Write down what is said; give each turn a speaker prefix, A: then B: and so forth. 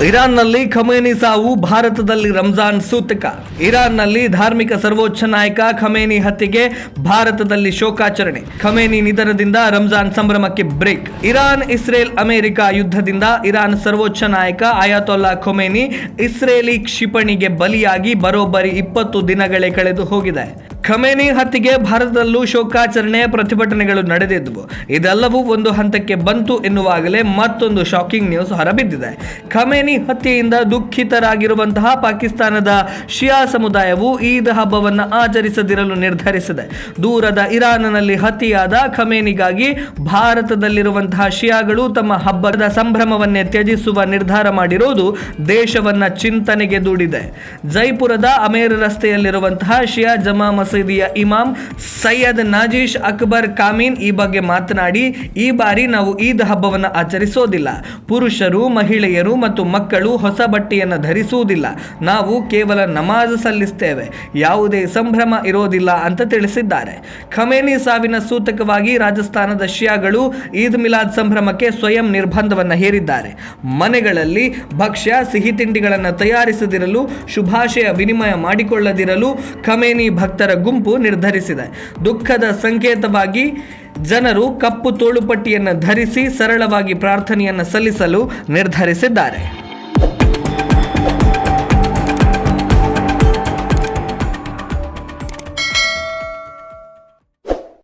A: ಇರಾನ್ನಲ್ಲಿ Khamenei ಸಾವು, ಭಾರತದಲ್ಲಿ ರಂಜಾನ್ ಸೂತಕ. ಇರಾನ್ನಲ್ಲಿ ಧಾರ್ಮಿಕ ಸರ್ವೋಚ್ಚ ನಾಯಕ ಖಮೇನಿ ಹತ್ಯೆಗೆ ಭಾರತದಲ್ಲಿ ಶೋಕಾಚರಣೆ. ಖಮೇನಿ ನಿಧನದಿಂದ ರಂಜಾನ್ ಸಂಭ್ರಮಕ್ಕೆ ಬ್ರೇಕ್. ಇರಾನ್, ಇಸ್ರೇಲ್, ಅಮೆರಿಕ ಯುದ್ಧದಿಂದ ಇರಾನ್ ಸರ್ವೋಚ್ಚ ನಾಯಕ ಅಯಾತೊಲ್ಲಾ ಖಮೇನಿ ಇಸ್ರೇಲಿ ಕ್ಷಿಪಣಿಗೆ ಬಲಿಯಾಗಿ ಬರೋಬ್ಬರಿ 20 ದಿನಗಳೇ ಕಳೆದು ಹೋಗಿದೆ. ಖಮೇನಿ ಹತ್ಯೆಗೆ ಭಾರತದಲ್ಲೂ ಶೋಕಾಚರಣೆ, ಪ್ರತಿಭಟನೆಗಳು ನಡೆದಿದ್ದವು. ಇದೆಲ್ಲವೂ ಒಂದು ಹಂತಕ್ಕೆ ಬಂತು ಎನ್ನುವಾಗಲೇ ಮತ್ತೊಂದು ಶಾಕಿಂಗ್ ನ್ಯೂಸ್ ಹೊರಬಿದ್ದಿದೆ. ಖಮೇನಿ ಹತ್ಯೆಯಿಂದ ದುಃಖಿತರಾಗಿರುವಂತಹ ಪಾಕಿಸ್ತಾನದ ಶಿಯಾ ಸಮುದಾಯವು ಈದ್ ಹಬ್ಬವನ್ನು ಆಚರಿಸದಿರಲು ನಿರ್ಧರಿಸಿದೆ. ದೂರದ ಇರಾನ್ನಲ್ಲಿ ಹತ್ಯೆಯಾದ ಖಮೇನಿಗಾಗಿ ಭಾರತದಲ್ಲಿರುವಂತಹ ಶಿಯಾಗಳು ತಮ್ಮ ಹಬ್ಬದ ಸಂಭ್ರಮವನ್ನೇ ತ್ಯಜಿಸುವ ನಿರ್ಧಾರ ಮಾಡಿರುವುದು ದೇಶವನ್ನ ಚಿಂತನೆಗೆ ದೂಡಿದೆ. ಜೈಪುರದ ಅಮೇರ್ ರಸ್ತೆಯಲ್ಲಿರುವಂತಹ ಶಿಯಾ ಜಮಾ ಮಸೀದಿಯ ಇಮಾಮ್ ಸೈಯದ್ ನಾಜೀಶ್ ಅಕ್ಬರ್ ಕಾಮೀನ್ ಈ ಬಗ್ಗೆ ಮಾತನಾಡಿ, ಈ ಬಾರಿ ನಾವು ಈದ್ ಹಬ್ಬವನ್ನು ಆಚರಿಸೋದಿಲ್ಲ. ಪುರುಷರು, ಮಹಿಳೆಯರು ಮತ್ತು ಮಕ್ಕಳು ಹೊಸ ಬಟ್ಟೆಯನ್ನು ಧರಿಸುವುದಿಲ್ಲ. ನಾವು ಕೇವಲ ನಮಾಜ್ ಸಲ್ಲಿಸ್ತೇವೆ. ಯಾವುದೇ ಸಂಭ್ರಮ ಇರೋದಿಲ್ಲ ಅಂತ ತಿಳಿಸಿದ್ದಾರೆ. ಖಮೇನಿ ಸಾವಿನ ಸೂತಕವಾಗಿ ರಾಜಸ್ಥಾನದ ಶಿಯಾಗಳು ಈದ್ ಮಿಲಾದ್ ಸಂಭ್ರಮಕ್ಕೆ ಸ್ವಯಂ ನಿರ್ಬಂಧವನ್ನು ಹೇರಿದ್ದಾರೆ. ಮನೆಗಳಲ್ಲಿ ಭಕ್ಷ್ಯ, ಸಿಹಿ ತಿಂಡಿಗಳನ್ನು ತಯಾರಿಸದಿರಲು, ಶುಭಾಶಯ ವಿನಿಮಯ ಮಾಡಿಕೊಳ್ಳದಿರಲು ಖಮೇನಿ ಭಕ್ತರ ಗುಂಪು ನಿರ್ಧರಿಸಿದೆ. ದುಃಖದ ಸಂಕೇತವಾಗಿ ಜನರು ಕಪ್ಪು ತೋಳುಪಟ್ಟಿಯನ್ನು ಧರಿಸಿ ಸರಳವಾಗಿ ಪ್ರಾರ್ಥನೆಯನ್ನು ಸಲ್ಲಿಸಲು ನಿರ್ಧರಿಸಿದ್ದಾರೆ.